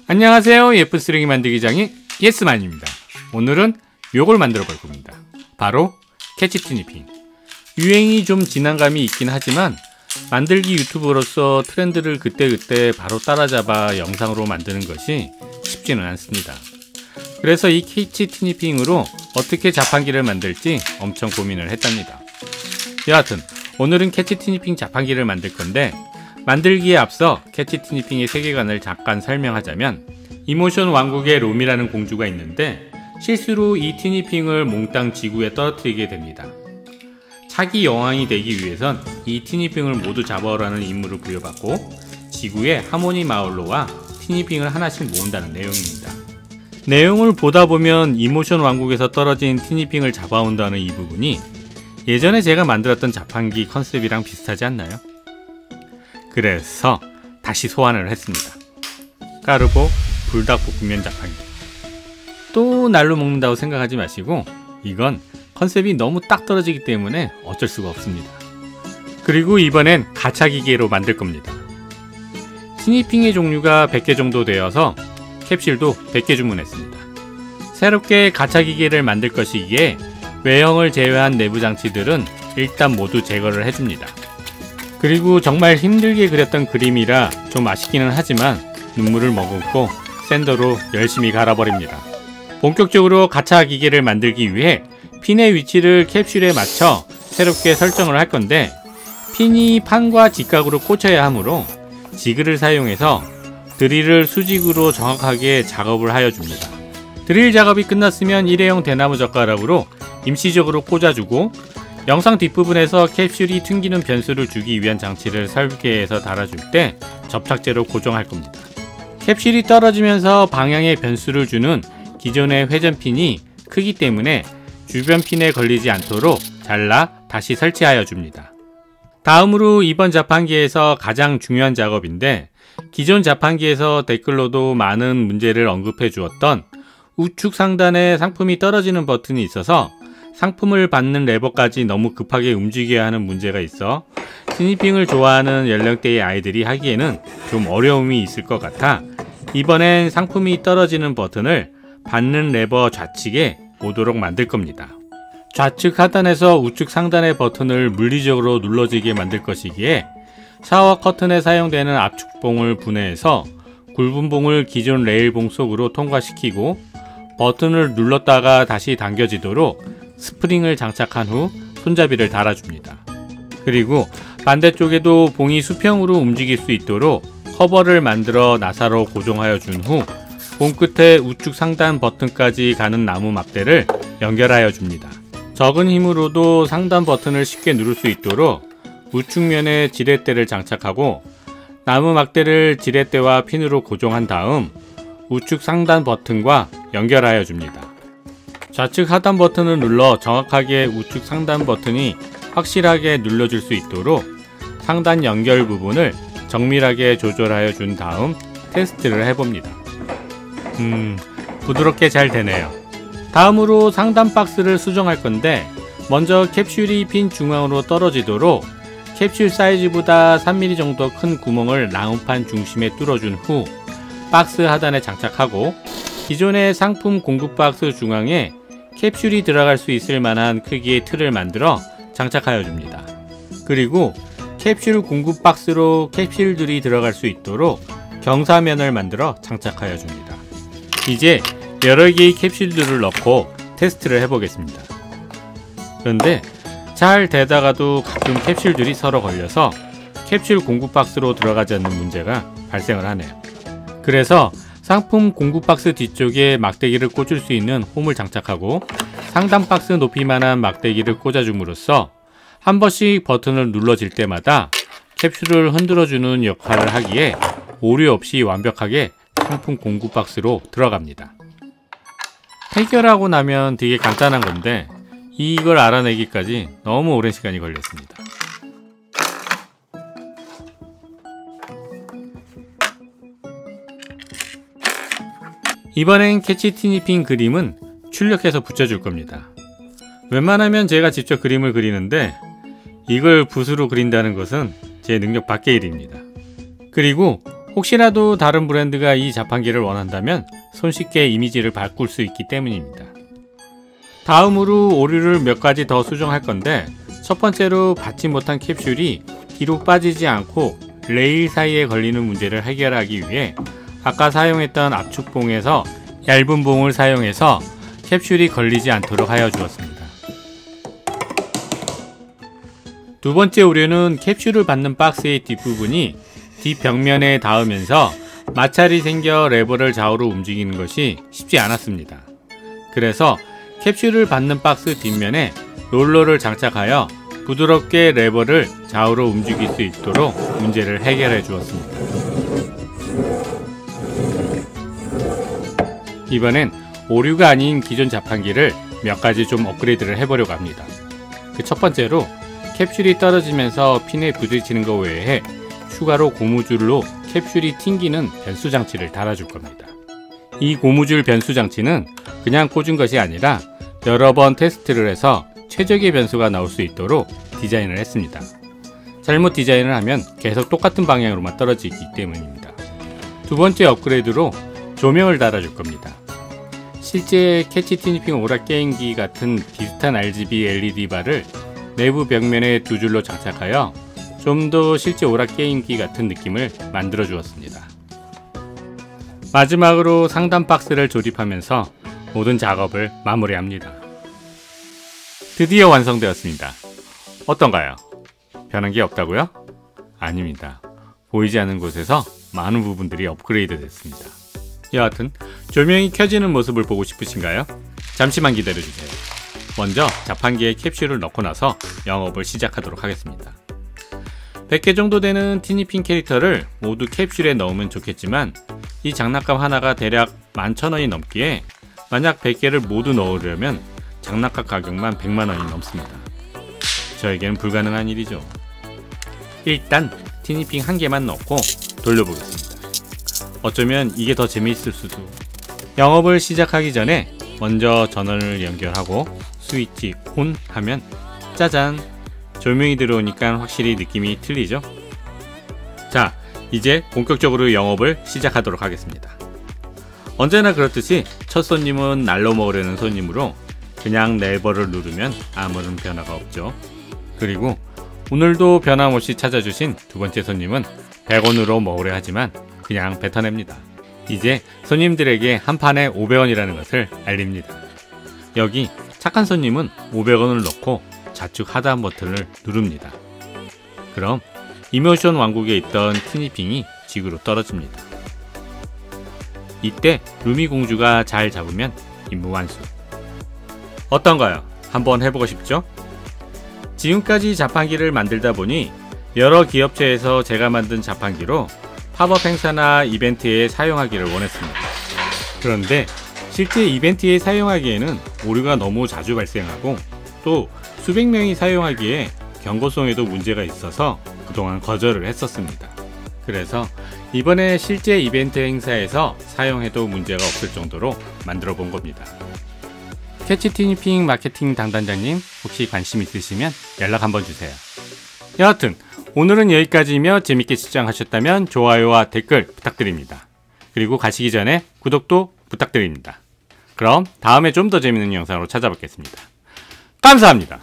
안녕하세요. 예쁜 쓰레기 만들기 장인 예스만입니다. 오늘은 요걸 만들어 볼 겁니다. 바로 캐치 티니핑. 유행이 좀 지난 감이 있긴 하지만 만들기 유튜버로서 트렌드를 그때그때 바로 따라잡아 영상으로 만드는 것이 쉽지는 않습니다. 그래서 이 캐치 티니핑으로 어떻게 자판기를 만들지 엄청 고민을 했답니다. 여하튼 오늘은 캐치 티니핑 자판기를 만들 건데, 만들기에 앞서 캐치 티니핑의 세계관을 잠깐 설명하자면, 이모션 왕국의 롬이라는 공주가 있는데 실수로 이 티니핑을 몽땅 지구에 떨어뜨리게 됩니다. 차기 여왕이 되기 위해선 이 티니핑을 모두 잡아오라는 임무를 부여받고 지구의 하모니 마을로와 티니핑을 하나씩 모은다는 내용입니다. 내용을 보다 보면 이모션 왕국에서 떨어진 티니핑을 잡아온다는 이 부분이 예전에 제가 만들었던 자판기 컨셉이랑 비슷하지 않나요? 그래서 다시 소환을 했습니다. 까르보 불닭볶음면 자판기. 또 날로 먹는다고 생각하지 마시고 이건 컨셉이 너무 딱 떨어지기 때문에 어쩔 수가 없습니다. 그리고 이번엔 가차 기계로 만들 겁니다. 티니핑의 종류가 100개 정도 되어서 캡슐도 100개 주문했습니다. 새롭게 가차 기계를 만들 것이기에 외형을 제외한 내부 장치들은 일단 모두 제거를 해줍니다. 그리고 정말 힘들게 그렸던 그림이라 좀 아쉽기는 하지만 눈물을 머금고 샌더로 열심히 갈아버립니다. 본격적으로 가차 기계를 만들기 위해 핀의 위치를 캡슐에 맞춰 새롭게 설정을 할 건데, 핀이 판과 직각으로 꽂혀야 하므로 지그를 사용해서 드릴을 수직으로 정확하게 작업을 하여 줍니다. 드릴 작업이 끝났으면 일회용 대나무 젓가락으로 임시적으로 꽂아주고, 영상 뒷부분에서 캡슐이 튕기는 변수를 주기 위한 장치를 설계해서 달아줄 때 접착제로 고정할 겁니다. 캡슐이 떨어지면서 방향의 변수를 주는 기존의 회전핀이 크기 때문에 주변 핀에 걸리지 않도록 잘라 다시 설치하여 줍니다. 다음으로 이번 자판기에서 가장 중요한 작업인데, 기존 자판기에서 댓글로도 많은 문제를 언급해 주었던 우측 상단에 상품이 떨어지는 버튼이 있어서 상품을 받는 레버까지 너무 급하게 움직여야 하는 문제가 있어 티니핑을 좋아하는 연령대의 아이들이 하기에는 좀 어려움이 있을 것 같아 이번엔 상품이 떨어지는 버튼을 받는 레버 좌측에 오도록 만들 겁니다. 좌측 하단에서 우측 상단의 버튼을 물리적으로 눌러지게 만들 것이기에 샤워 커튼에 사용되는 압축봉을 분해해서 굵은 봉을 기존 레일봉 속으로 통과시키고 버튼을 눌렀다가 다시 당겨지도록 스프링을 장착한 후 손잡이를 달아줍니다. 그리고 반대쪽에도 봉이 수평으로 움직일 수 있도록 커버를 만들어 나사로 고정하여 준 후 봉 끝에 우측 상단 버튼까지 가는 나무 막대를 연결하여 줍니다. 적은 힘으로도 상단 버튼을 쉽게 누를 수 있도록 우측면에 지렛대를 장착하고 나무 막대를 지렛대와 핀으로 고정한 다음 우측 상단 버튼과 연결하여 줍니다. 좌측 하단 버튼을 눌러 정확하게 우측 상단 버튼이 확실하게 눌러줄 수 있도록 상단 연결 부분을 정밀하게 조절하여 준 다음 테스트를 해봅니다. 부드럽게 잘 되네요. 다음으로 상단 박스를 수정할 건데, 먼저 캡슐이 핀 중앙으로 떨어지도록 캡슐 사이즈보다 3mm 정도 큰 구멍을 나무판 중심에 뚫어준 후 박스 하단에 장착하고, 기존의 상품 공급 박스 중앙에 캡슐이 들어갈 수 있을 만한 크기의 틀을 만들어 장착하여 줍니다. 그리고 캡슐 공급 박스로 캡슐들이 들어갈 수 있도록 경사면을 만들어 장착하여 줍니다. 이제 여러 개의 캡슐들을 넣고 테스트를 해보겠습니다. 그런데 잘 되다가도 가끔 캡슐들이 서로 걸려서 캡슐 공급 박스로 들어가지 않는 문제가 발생을 하네요. 그래서 상품 공급 박스 뒤쪽에 막대기를 꽂을 수 있는 홈을 장착하고 상단 박스 높이만한 막대기를 꽂아줌으로써 한 번씩 버튼을 눌러질 때마다 캡슐을 흔들어주는 역할을 하기에 오류 없이 완벽하게 상품 공급 박스로 들어갑니다. 해결하고 나면 되게 간단한 건데 이걸 알아내기까지 너무 오랜 시간이 걸렸습니다. 이번엔 캐치 티니핑 그림은 출력해서 붙여줄 겁니다. 웬만하면 제가 직접 그림을 그리는데 이걸 붓으로 그린다는 것은 제 능력 밖의 일입니다. 그리고 혹시라도 다른 브랜드가 이 자판기를 원한다면 손쉽게 이미지를 바꿀 수 있기 때문입니다. 다음으로 오류를 몇 가지 더 수정할 건데, 첫 번째로 받지 못한 캡슐이 뒤로 빠지지 않고 레일 사이에 걸리는 문제를 해결하기 위해 아까 사용했던 압축봉에서 얇은 봉을 사용해서 캡슐이 걸리지 않도록 하여 주었습니다. 두 번째 오류는 캡슐을 받는 박스의 뒷부분이 뒷벽면에 닿으면서 마찰이 생겨 레버를 좌우로 움직이는 것이 쉽지 않았습니다. 그래서 캡슐을 받는 박스 뒷면에 롤러를 장착하여 부드럽게 레버를 좌우로 움직일 수 있도록 문제를 해결해 주었습니다. 이번엔 오류가 아닌 기존 자판기를 몇 가지 좀 업그레이드를 해보려고 합니다. 그 첫 번째로 캡슐이 떨어지면서 핀에 부딪히는 것 외에 추가로 고무줄로 캡슐이 튕기는 변수 장치를 달아줄 겁니다. 이 고무줄 변수 장치는 그냥 꽂은 것이 아니라 여러 번 테스트를 해서 최적의 변수가 나올 수 있도록 디자인을 했습니다. 잘못 디자인을 하면 계속 똑같은 방향으로만 떨어지기 때문입니다. 두 번째 업그레이드로 조명을 달아줄 겁니다. 실제 캐치 티니핑 오락 게임기 같은 비슷한 RGB LED 바를 내부 벽면에 두 줄로 장착하여 좀 더 실제 오락 게임기 같은 느낌을 만들어 주었습니다. 마지막으로 상단 박스를 조립하면서 모든 작업을 마무리합니다. 드디어 완성되었습니다. 어떤가요? 변한 게 없다고요? 아닙니다. 보이지 않는 곳에서 많은 부분들이 업그레이드 됐습니다. 여하튼 조명이 켜지는 모습을 보고 싶으신가요? 잠시만 기다려주세요. 먼저 자판기에 캡슐을 넣고 나서 영업을 시작하도록 하겠습니다. 100개 정도 되는 티니핑 캐릭터를 모두 캡슐에 넣으면 좋겠지만 이 장난감 하나가 대략 11,000원이 넘기에 만약 100개를 모두 넣으려면 장난감 가격만 100만원이 넘습니다. 저에게는 불가능한 일이죠. 일단 티니핑 한 개만 넣고 돌려보겠습니다. 어쩌면 이게 더 재미있을 수도. 영업을 시작하기 전에 먼저 전원을 연결하고 스위치 ON 하면 짜잔! 조명이 들어오니까 확실히 느낌이 틀리죠? 자, 이제 본격적으로 영업을 시작하도록 하겠습니다. 언제나 그렇듯이 첫 손님은 날로 먹으려는 손님으로 그냥 레버를 누르면 아무런 변화가 없죠. 그리고 오늘도 변함없이 찾아주신 두 번째 손님은 100원으로 먹으려 하지만 그냥 뱉어냅니다. 이제 손님들에게 한 판에 500원이라는 것을 알립니다. 여기 착한 손님은 500원을 넣고 좌측 하단 버튼을 누릅니다. 그럼 이모션 왕국에 있던 티니핑이 지구로 떨어집니다. 이때 루미 공주가 잘 잡으면 임무 완수. 어떤가요? 한번 해보고 싶죠? 지금까지 자판기를 만들다 보니 여러 기업체에서 제가 만든 자판기로 팝업 행사나 이벤트에 사용하기를 원했습니다. 그런데 실제 이벤트에 사용하기에는 오류가 너무 자주 발생하고 또 수백 명이 사용하기에 경고성에도 문제가 있어서 그동안 거절을 했었습니다. 그래서 이번에 실제 이벤트 행사에서 사용해도 문제가 없을 정도로 만들어 본 겁니다. 캐치 티니핑 마케팅 담당자님 혹시 관심 있으시면 연락 한번 주세요. 여하튼 오늘은 여기까지이며 재밌게 시청하셨다면 좋아요와 댓글 부탁드립니다. 그리고 가시기 전에 구독도 부탁드립니다. 그럼 다음에 좀 더 재밌는 영상으로 찾아뵙겠습니다. 감사합니다.